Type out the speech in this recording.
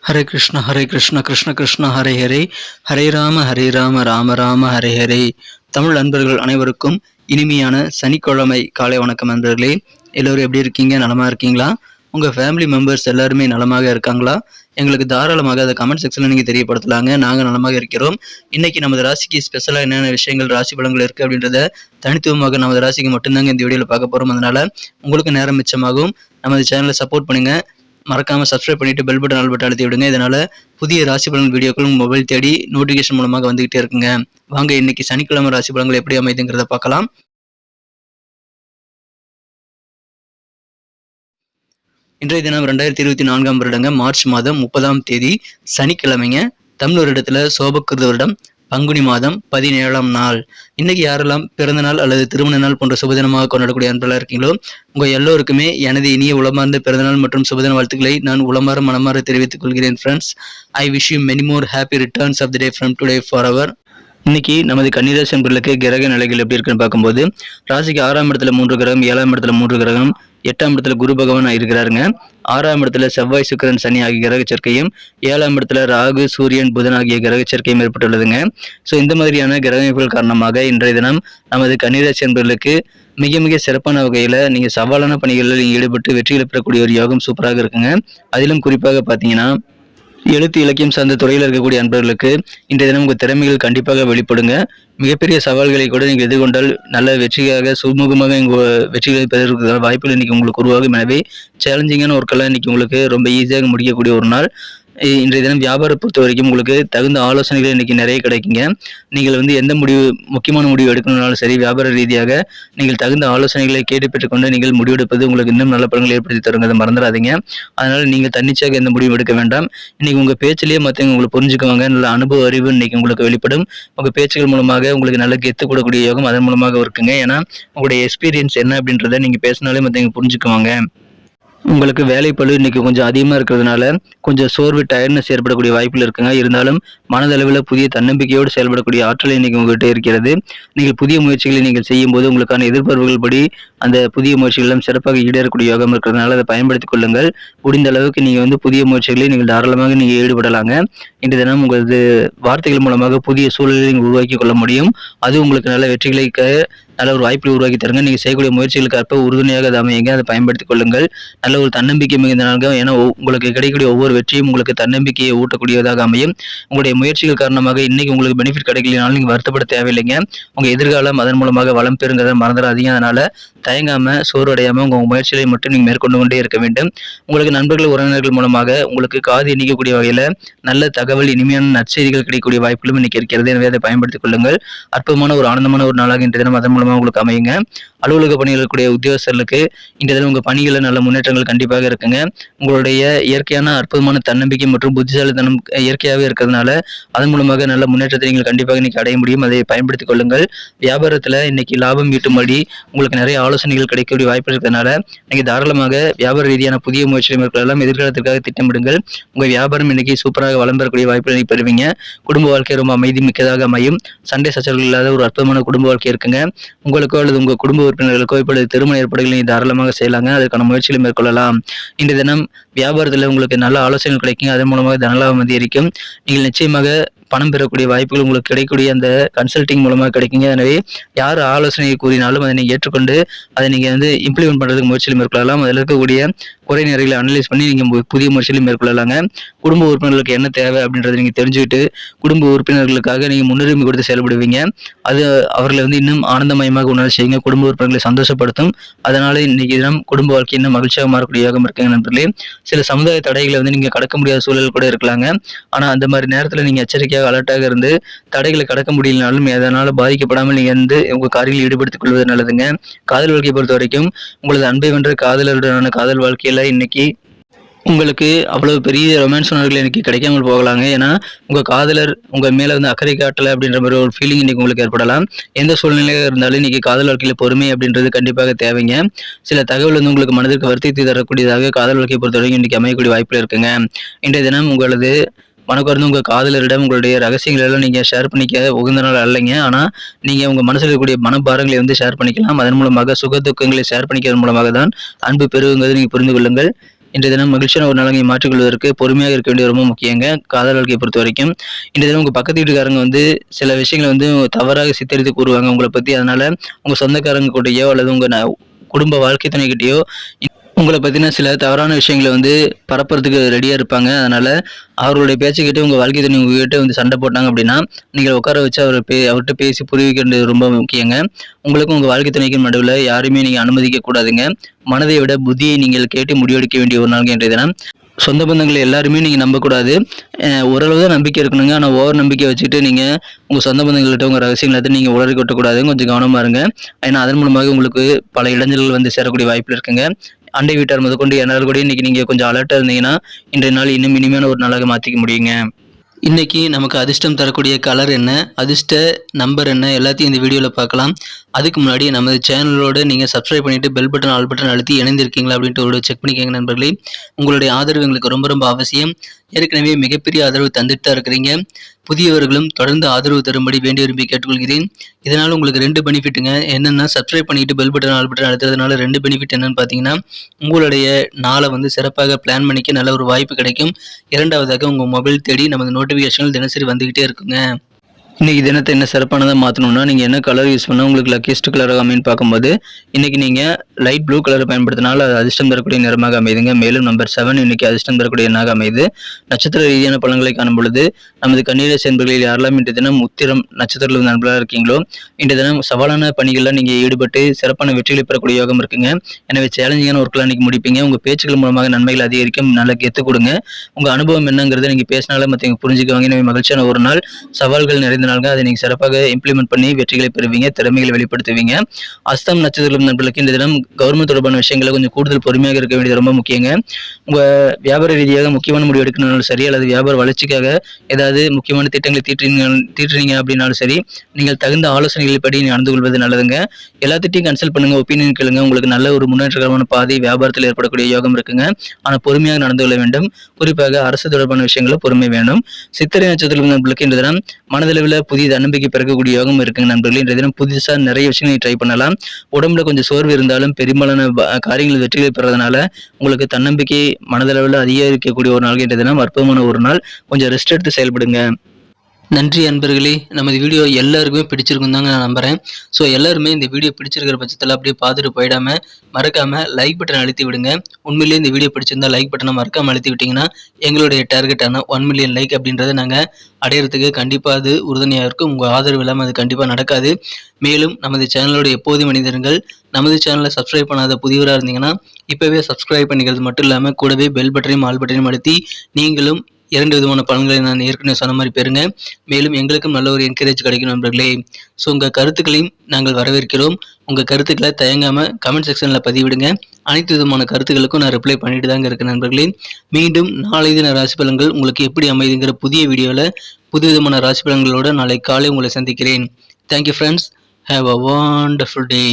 ஹரே கிருஷ்ண கிருஷ்ண கிருஷ்ண ஹரே ஹரே, ஹரே ராம ராம ராம ஹரே ஹரே. தமிழ் நண்பர்கள் அனைவருக்கும் இனிமையான சனிக்கிழமை காலை வணக்கம் நண்பர்களே. எல்லோரும் எப்படி இருக்கீங்க? நலமா இருக்கீங்களா? உங்கள் ஃபேமிலி மெம்பர்ஸ் எல்லாருமே நலமாக இருக்காங்களா? எங்களுக்கு தாராளமாக அதை கமெண்ட் செக்ஷனில் நீங்கள் தெரியப்படுத்தலாங்க. நாங்கள் நலமாக இருக்கிறோம். இன்னைக்கு நமது ராசிக்கு ஸ்பெஷலாக என்னென்ன விஷயங்கள் ராசி பலன்கள் இருக்குது அப்படின்றத தனித்துவமாக நமது ராசிக்கு மட்டும்தாங்க இந்த வீடியோவில் பார்க்க போகிறோம். அதனால் உங்களுக்கு நேரம் மிச்சமாகும். நமது சேனலை சப்போர்ட் பண்ணுங்கள். மறக்காமல் சப்ஸ்கிரைப் பண்ணிவிட்டு பெல் பட்டன் ஆல் பட்டன் அழுத்தி விடுங்க. இதனால் புதிய ராசி பலன் வீடியோக்கள் மொபைல் தேடி நோட்டிஃபிகேஷன் மூலமாக வந்துகிட்டே இருக்குங்க. வாங்க இன்னைக்கு சனிக்கிழமை ராசி பலன்கள் எப்படி அமைதுங்கிறத பார்க்கலாம். இன்றைய தினம் 2024 வருடங்க மார்ச் மாதம் 30ஆம் தேதி சனிக்கிழமைங்க. தமிழ் வருடத்துல சோபக்கிருத வருடம் பங்குனி மாதம் 17ஆம் நாள். இன்னைக்கு யாரெல்லாம் பிறந்த நாள் அல்லது திருமண நாள் போன்ற சுபதினமாக கொண்டாடக்கூடிய அன்பர்களாக இருக்கீங்களோ உங்க எல்லோருக்குமே எனது இனிய உளமார்ந்த பிறந்தநாள் மற்றும் சுபதின வாழ்த்துக்களை நான் உளமாற மனமாற தெரிவித்துக் கொள்கிறேன். Friends, I wish you many more happy returns of the day from today for our. இன்னைக்கு நமது கன்னிராசி அன்பர்களுக்கு கிரக நிலைகள் எப்படி இருக்குன்னு பார்க்கும்போது, ராசிக்கு 6ஆம் இடத்துல 3 கிரகம், 7ஆம் இடத்துல 3 கிரகம், 8ஆம் இடத்துல குரு பகவான் இருக்கிறாருங்க. 6ஆம் இடத்துல செவ்வாய் சுக்கிரன் சனி ஆகிய கிரக சேர்க்கையும், 7ஆம் இடத்துல ராகு சூரியன் புதன் ஆகிய கிரக சேர்க்கையும் ஏற்பட்டுள்ளதுங்க. ஸோ இந்த மாதிரியான கிரக அமைப்புகள் காரணமாக இன்றைய தினம் நமது கன்னிராசி அன்பர்களுக்கு மிக மிக சிறப்பான வகையில் நீங்கள் சவாலான பணிகளில் ஈடுபட்டு வெற்றிகளை பெறக்கூடிய ஒரு யோகம் சூப்பராக இருக்குங்க. அதிலும் குறிப்பாக பார்த்தீங்கன்னா எழுத்து இலக்கியம் சார்ந்த துறையில் இருக்கக்கூடிய அன்பர்களுக்கு இன்றைய தினம் உங்கள் திறமைகள் கண்டிப்பாக வெளிப்படுங்க. மிகப்பெரிய சவால்களை கூட நீங்கள் எதிர்கொண்டால் நல்ல வெற்றியாக சுமூகமாக வெற்றிகளை பெறுவதற்கான வாய்ப்புகள் இன்னைக்கு உங்களுக்கு உருவாகும். எனவே சேலஞ்சிங்கான ஒர்க்கெல்லாம் இன்னைக்கு உங்களுக்கு ரொம்ப ஈஸியாக முடிக்கக்கூடிய ஒரு நாள். இன்றைய தினம் வியாபாரம் பொறுத்த வரைக்கும் உங்களுக்கு தகுந்த ஆலோசனைகள் இன்னைக்கு நிறைய கிடைக்குங்க. நீங்கள் எந்த முக்கியமான முடிவு எடுக்கணும்னாலும் சரி, வியாபார ரீதியாக நீங்கள் தகுந்த ஆலோசனைகளை கேட்டு பெற்றுக்கொண்டு நீங்கள் முடிவெடுப்பது உங்களுக்கு இன்னும் நல்ல பலன்களை ஏற்படுத்தி தருங்க. அதை மறந்துடாதீங்க. அதனால நீங்கள் தன்னிச்சையாக எந்த முடிவும் எடுக்க வேண்டாம். இன்னைக்கு உங்கள் பேச்சிலேயே மற்றவங்க உங்களுக்கு புரிஞ்சுக்குவாங்க. நல்ல அனுபவ அறிவு இன்னைக்கு உங்களுக்கு வெளிப்படும். உங்கள் பேச்சுகள் மூலமாக உங்களுக்கு நல்ல கெத்து கூடக்கூடிய யோகம் அதன் மூலமாக இருக்குங்க. ஏன்னா உங்களுடைய எக்ஸ்பீரியன்ஸ் என்ன அப்படின்றத நீங்கள் பேசினாலே மற்றவங்க புரிஞ்சுக்குவாங்க. உங்களுக்கு வேலைப்பளு இன்னைக்கு கொஞ்சம் அதிகமாக இருக்கிறதுனால கொஞ்சம் சோர்வு டயர்ட்னஸ் ஏற்படக்கூடிய வாய்ப்புகள் இருக்குங்க. இருந்தாலும் மனதளவில் புதிய தன்னம்பிக்கையோடு செயல்படக்கூடிய ஆற்றல் இன்னைக்கு உங்கள்கிட்ட இருக்கிறது. நீங்கள் புதிய முயற்சிகளை நீங்கள் செய்யும் போது உங்களுக்கான எதிர்பார்ப்புகள் படி அந்த புதிய முயற்சிகள் எல்லாம் சிறப்பாக ஈடேறக்கூடிய யோகம் இருக்கிறதுனால அதை பயன்படுத்திக் கொள்ளுங்கள். முடிந்த அளவுக்கு நீங்கள் புதிய முயற்சிகளை நீங்கள் தாராளமாக நீங்கள் ஈடுபடலாங்க. இன்றைய தினம் உங்களது வார்த்தைகள் மூலமாக புதிய சூழலை நீங்கள் உருவாக்கி கொள்ள முடியும். அது உங்களுக்கு நல்ல வெற்றிகளை நல்ல ஒரு வாய்ப்பை உருவாக்கி தருங்க. நீங்கள் செய்யக்கூடிய முயற்சிகளுக்கு அப்போ உறுதுணையாக அதை அமையுங்க. அதை பயன்படுத்திக் கொள்ளுங்கள். நல்ல ஒரு தன்னம்பிக்கை மிகுந்தனாக. ஏன்னா உங்களுக்கு கிடைக்கக்கூடிய ஒவ்வொரு வெற்றியும் உங்களுக்கு தன்னம்பிக்கையை ஊட்டக்கூடியதாக அமையும். உங்களுடைய முயற்சிகள் காரணமாக இன்னைக்கு உங்களுக்கு பெனிஃபிட் கிடைக்கலனாலும் நீங்கள் வருத்தப்பட தேவையில்லைங்க. உங்க எதிர்காலம் அதன் மூலமாக வளம் பெறுங்கிறத மறந்துடாதீங்க. அதனால தயங்காம சோர்வடையாம உங்க முயற்சிகளை மட்டும் நீங்க மேற்கொண்டு கொண்டே இருக்க வேண்டும். உங்களுக்கு நண்பர்கள் உறவினர்கள் மூலமாக உங்களுக்கு காது இணைக்கக்கூடிய வகையில நல்ல தகவல் இனிமையான நற்செய்திகள் கிடைக்கக்கூடிய வாய்ப்புகளும் இன்னைக்கு இருக்கிறது. எனவே அதை பயன்படுத்திக் கொள்ளுங்கள். அற்புதமான ஒரு ஆனந்தமான ஒரு நாளாக இன்றைய தினம் அதன் மூலமாக உங்களுக்கு அமையுங்க. அலுவலக பணியில் இருக்கக்கூடிய உத்தியோகஸ்தர்களுக்கு இன்றைய தினம் உங்க பணிகளில் நல்ல முன்னேற்றங்கள் கண்டிப்பாக இருக்குங்க. உங்களுடைய இயற்கையான அற்புதமான தன்னம்பிக்கை மற்றும் புத்திசாலித்தனம் இயற்கையாகவே இருக்கிறதுனால அதன் மூலமாக நல்ல முன்னேற்றத்தை நீங்கள் கண்டிப்பாக இன்னைக்கு அடைய முடியும். அதை பயன்படுத்திக் கொள்ளுங்கள். வியாபாரத்தில் இன்னைக்கு லாபம் ஈட்டும்படி உங்களுக்கு நிறைய ஆலோசனைகள் கிடைக்கக்கூடிய வாய்ப்பு இருக்கிறதுனால நீங்க தாராளமாக வியாபார ரீதியான புதிய முயற்சிகளை மேற்கொள்ளலாம். எதிர்காலத்திற்காக திட்டமிடுங்கள். உங்க வியாபாரம் இன்னைக்கு சூப்பராக வளம் பெறக்கூடிய வாய்ப்புகளை பெறுவீங்க. குடும்ப வாழ்க்கை ரொம்ப அமைதி மிக்கதாக அமையும். சண்டை சச்சரவுகள் இல்லாத ஒரு அற்புதமான குடும்ப வாழ்க்கை இருக்குங்க. உங்களுக்கோ அல்லது உங்க குடும்ப உறுப்பினர்களுக்கோ இப்பொழுது திருமண ஏற்பாடுகளை நீங்கள் தாராளமாக செய்யலாங்க. அதற்கான முயற்சிகளை மேற்கொள்ளலாம். இன்றைய தினம் வியாபாரத்தில் உங்களுக்கு நல்ல ஆலோசனைகள் கிடைக்கும். அதன் மூலமாக தனலாபம் அதிகரிக்கும். நீங்கள் நிச்சயமாக பணம் பெறக்கூடிய வாய்ப்புகள் உங்களுக்கு கிடைக்கக்கூடிய அந்த கன்சல்டிங் மூலமாக கிடைக்குங்க. எனவே யார் ஆலோசனையை கூறினாலும் அதை நீங்கள் ஏற்றுக்கொண்டு அதை நீங்கள் இம்ப்ளிமெண்ட் பண்ணுறதுக்கு முயற்சியில் மேற்கொள்ளலாம். அதில் இருக்கக்கூடிய குறை நிறைகளை அனலைஸ் பண்ணி நீங்கள் புதிய முயற்சிகளை மேற்கொள்ளலாங்க. குடும்ப உறுப்பினர்களுக்கு என்ன தேவை அப்படின்றத நீங்கள் தெரிஞ்சுக்கிட்டு குடும்ப உறுப்பினர்களுக்காக நீங்கள் முன்னுரிமை கொடுத்து செயல்படுவீங்க. அது அவர்களை இன்னும் ஆனந்தமயமாக உணர செய்யுங்க. குடும்ப உறுப்பினர்களை சந்தோஷப்படுத்தும். அதனால இன்னைக்கு தினம் குடும்ப வாழ்க்கை இன்னும் மகிழ்ச்சியாக மாறக்கூடிய யோகம் இருக்குங்க நண்பர்களே. சில சமுதாய தடைகளை நீங்கள் கடக்க முடியாத சூழல் கூட இருக்கலாங்க. ஆனால் அந்த மாதிரி நேரத்தில் நீங்கள் எச்சரிக்கையாக அலர்ட்டாக இருந்து தடைகளை கடக்க முடியலனாலும் அதனால பாதிக்கப்படாமல் நீங்க உங்க காரியங்களில் ஈடுபடுத்திக் கொள்வது நல்லதுங்க. காதல் வாழ்க்கையை பொறுத்த வரைக்கும் உங்களது அன்பை வென்ற காதலருடனான காதல் வாழ்க்கையில இன்னைக்கு உங்களுக்கு அவ்வளவு பெரிய ரொமான்ஸ் உணர்வுகள் இன்னைக்கு கிடைக்காமல் போகலாங்க. ஏன்னா உங்க காதலர் உங்க மேல அக்கறை காட்டல அப்படின்ற மாதிரி ஒரு ஃபீலிங் இன்னைக்கு உங்களுக்கு ஏற்படலாம். எந்த சூழ்நிலையாக இருந்தாலும் இன்னைக்கு காதல் வாழ்க்கையில பொறுமை அப்படின்றது கண்டிப்பாக தேவைங்க. சில தகவல் உங்களுக்கு மனதிற்கு வருத்தி தரக்கூடியதாக காதல் வாழ்க்கையை பொறுத்த வரைக்கும் இன்னைக்கு அமையக்கூடிய வாய்ப்புகள் இருக்குங்க. இன்றைய தினம் உங்களது மனக்குறந்து உங்கள் காதலரிடம் உங்களுடைய ரகசியங்கள் எல்லாம் நீங்கள் ஷேர் பண்ணிக்க உகந்த நாள் அல்லைங்க. ஆனால் நீங்கள் உங்கள் மனசில் இருக்கக்கூடிய மனபாரங்களை ஷேர் பண்ணிக்கலாம். அதன் மூலமாக சுக துக்கங்களை ஷேர் பண்ணிக்கிறது மூலமாக தான் அன்பு பெறுங்கிறது நீங்கள் புரிந்து கொள்ளுங்கள். இன்றைய தினம் மகிழ்ச்சியான ஒரு நாளாக மாற்றிக்கொள்வதற்கு பொறுமையாக இருக்க வேண்டியது ரொம்ப முக்கியங்க. காதல் வாழ்க்கையை பொறுத்த வரைக்கும் இன்றைய தினம் உங்க பக்கத்து வீட்டுக்காரங்க வந்து சில விஷயங்களை வந்து தவறாக சித்தரித்து கூறுவாங்க உங்களை பத்தி. அதனால உங்க சொந்தக்காரங்க கூடயோ அல்லது உங்க குடும்ப வாழ்க்கை துணைக்கிட்டயோ உங்கள பத்தின சில தவறான விஷயங்கள வந்து பரப்புறதுக்கு ரெடியா இருப்பாங்க. அதனால அவர்களுடைய பேச்ச கேட்டு உங்க வாழ்க்கை துணை உங்ககிட்ட வந்து சண்டை போட்டாங்க அப்படின்னா, நீங்க உட்கார வச்சு அவர்ட்ட பேசி புரிய வைக்க வேண்டியது ரொம்ப முக்கியங்க. உங்களுக்கும் உங்க வாழ்க்கை துணைக்கும் நடுவுல யாரையுமே நீங்க அனுமதிக்க கூடாதுங்க. மனதை விட புத்தியை நீங்கள் கேட்டு முடிவெடுக்க வேண்டிய ஒரு நாள் இன்றைய தினம். சொந்த பந்தங்கள் எல்லாருமே நீங்க நம்பக்கூடாது. ஓரளவு தான் நம்பிக்கை இருக்கணுங்க. ஆனா ஓவர் நம்பிக்கை வச்சுட்டு நீங்க உங்க சொந்த பந்தங்கள்கிட்ட உங்க ரகசியங்கள எல்லாத்தையும் நீங்க உளறி கொட்டக்கூடாது. கொஞ்சம் கவனமா இருங்க. ஏன்னா அதன் மூலமாக உங்களுக்கு பல இடைஞ்சல்கள் வந்து சேரக்கூடிய வாய்ப்புகள் இருக்குங்க. அண்டை வீட்டார் முதற்கொண்டு எல்லாரும் கூடயும் இன்னைக்கு நீங்க கொஞ்சம் அலர்ட்டா இருந்தீங்கன்னா, இன்றைய நாள் இன்னும் இனிமையான ஒரு நாளாக மாத்திக்க முடியுங்க. இன்னைக்கு நமக்கு அதிர்ஷ்டம் தரக்கூடிய கலர் என்ன, அதிர்ஷ்ட நம்பர் என்ன எல்லாத்தையும் இந்த வீடியோல பார்க்கலாம். அதுக்கு முன்னாடி நமது சேனலோட நீங்க சப்ஸ்கிரைப் பண்ணிட்டு பெல் பட்டன், ஆல் பட்டன் அழுத்தி இணைந்திருக்கீங்களா அப்படின்ட்டு ஒரு செக் பண்ணிக்கோங்க நண்பர்களே. உங்களுடைய ஆதரவு எங்களுக்கு ரொம்ப ரொம்ப அவசியம். ஏற்கனவே மிகப்பெரிய ஆதரவு தந்துட்டு தான் இருக்கிறீங்க. புதியவர்களும் தொடர்ந்து ஆதரவு தரும்படி வேண்டி விரும்பி கேட்டுக்கொள்கிறேன். இதனால உங்களுக்கு 2 பெனிஃபிட்டுங்க. என்னன்னா, சப்ஸ்கிரைப் பண்ணிட்டு பெல் பட்டன், ஆல் பட்டன் அழுத்துறதுனால 2 பெனிஃபிட் என்னன்னு பார்த்தீங்கன்னா, உங்களுடைய நாளை வந்து சிறப்பாக பிளான் பண்ணிக்க நல்ல ஒரு வாய்ப்பு கிடைக்கும். இரண்டாவதாக உங்க மொபைல் தேடி நமது நோட்டிஃபிகேஷன்கள் தினசரி வந்துகிட்டே இருக்குங்க. இன்னைக்கு தினத்தை என்ன சிறப்பானதாக மாற்றணும்னா, நீங்கள் என்ன கலர் யூஸ் பண்ணால் உங்களுக்கு லக்கியஸ்ட் கலராக அமைன்னு பார்க்கும்போது, இன்னைக்கு நீங்கள் லைட் ப்ளூ கலர் பயன்படுத்தினால அது அதிர்ஷ்டம் தரக்கூடிய நிறமாக அமைதுங்க. மேலும் நம்பர் 7 இன்னைக்கு அதிர்ஷ்டம் தரக்கூடிய எண்ணாக அமைது. நட்சத்திர ரீதியான பலன்களை காணும் பொழுது, நமது கன்னிராசி என்பர்களில் யாரெல்லாம் இன்றைய தினம் உத்திரம் நட்சத்திரத்தில் நண்பர்களாக இருக்கீங்களோ, இன்றைய தினம் சவாலான பணிகளில் நீங்கள் ஈடுபட்டு சிறப்பான வெற்றிகளை பெறக்கூடிய யோகம் இருக்குங்க. எனவே சேலஞ்சிங்கான ஒர்க்கெலாம் இன்னைக்கு முடிப்பீங்க. உங்கள் பேச்சுக்கள் மூலமாக நன்மைகள் அதிகரிக்கும். நல்ல கெத்து கொடுங்க. உங்கள் அனுபவம் என்னங்கிறத நீங்கள் பேசினாலே மற்றவங்க புரிஞ்சுக்குவாங்க. எனவே மகிழ்ச்சியான ஒரு நாள், சவால்கள் நிறைந்த நாள்ங்க. அதை நீங்க சிறப்பாக இம்ப்ளிமெண்ட் பண்ணி வெற்றிகளை பெறுவீங்க, திறமைகளை வெளிப்படுத்துவீங்க. அஸ்தம் நட்சத்திரம் நண்பர்களுக்கு இந்த தினம் கவர்மெண்ட் தொடர்பான விஷயங்களை கொஞ்சம் கூடுதல் பொறுமையாக இருக்க வேண்டியது ரொம்ப முக்கியங்க. உங்க வியாபார ரீதியாக முக்கியமான முடிவு எடுக்கணும்னாலும் சரி, அல்லது வியாபார வளர்ச்சிக்காக ஏதாவது முக்கியமான திட்டங்களை தீட்டுறீங்க அப்படின்னாலும் சரி, நீங்கள் தகுந்த ஆலோசனைகள் படி நடந்து கொள்வது நல்லதுங்க. எல்லாத்திட்டையும் கன்சல்ட் பண்ணுங்க, ஒப்பீனியன் கேளுங்க. உங்களுக்கு நல்ல ஒரு முன்னேற்றகரமான பாதை வியாபாரத்தில் ஏற்படக்கூடிய யோகம் இருக்குங்க. ஆனா பொறுமையாக நடந்து கொள்ள வேண்டும். குறிப்பாக அரசு தொடர்பான விஷயங்கள பொறுமை வேண்டும். சித்திரை நட்சத்திரம் நண்பர்களுக்கு இந்த தினம் மனதளவில் புதிய தன்னம்பிக்கை பிறக்கக்கூடிய யோகம் இருக்குங்க நண்பர்களே. இன்றைய தினம் புதுசா நிறைய விஷயங்களை ட்ரை பண்ணலாம். உடம்புல கொஞ்சம் சோர்வு இருந்தாலும் பெரும்பாலான காரியங்கள் வெற்றிகளை பெறதுனால உங்களுக்கு தன்னம்பிக்கை மனதளவில் அதிகரிக்கக்கூடிய ஒரு நாள். இன்றைய தினம் அற்புதமான ஒரு நாள். கொஞ்சம் ரெஸ்ட் எடுத்து செயல்படுங்க. நன்றி அன்பர்களே. நமது வீடியோ எல்லாருக்குமே பிடிச்சிருக்கும் தாங்க நான் நம்புறேன். ஸோ எல்லாருமே இந்த வீடியோ பிடிச்சிருக்கிற பட்சத்தில் அப்படியே பார்த்துட்டு போயிடாம மறக்காம லைக் பட்டன் அழுத்தி விடுங்க. உண்மையிலேயே இந்த வீடியோ பிடிச்சிருந்தா லைக் பட்டனை மறக்காம அழுத்தி விட்டீங்கன்னா எங்களுடைய டார்கெட்டான 1 மில்லியன் லைக் அப்படின்றத நாங்கள் அடையிறதுக்கு கண்டிப்பாக அது உறுதுணையாக இருக்கும். உங்கள் ஆதரவு இல்லாமல் அது கண்டிப்பாக நடக்காது. மேலும் நமது சேனலோட எப்போதும் மனிதர்கள் நமது சேனலை சப்ஸ்கிரைப் பண்ணாத புதியவராக இருந்தீங்கன்னா இப்போவே சப்ஸ்கிரைப் பண்ணிக்கிறது மட்டும் இல்லாமல் கூடவே பெல் பட்டனையும் ஆல் பட்டனையும் அழுத்தி நீங்களும் 2 விதமான பலன்களை நான் ஏற்கனவே சொன்ன மாதிரி பெறுங்க. மேலும் எங்களுக்கும் நல்ல ஒரு என்கரேஜ் கிடைக்கும் நண்பர்களே. ஸோ உங்கள் கருத்துக்களையும் நாங்கள் வரவேற்கிறோம். உங்கள் கருத்துக்களை தயங்காமல் கமெண்ட் செக்ஷனில் பதிவிடுங்க. அனைத்து விதமான கருத்துக்களுக்கும் நான் ரிப்ளை பண்ணிட்டு தாங்க இருக்கேன் நண்பர்களே. மீண்டும் நாளை தின ராசி பலன்கள் உங்களுக்கு எப்படி அமைதுங்கிற புதிய வீடியோவில் புது விதமான ராசி பலன்களோடு நாளை காலை உங்களை சந்திக்கிறேன். Thank you friends. Have a wonderful day.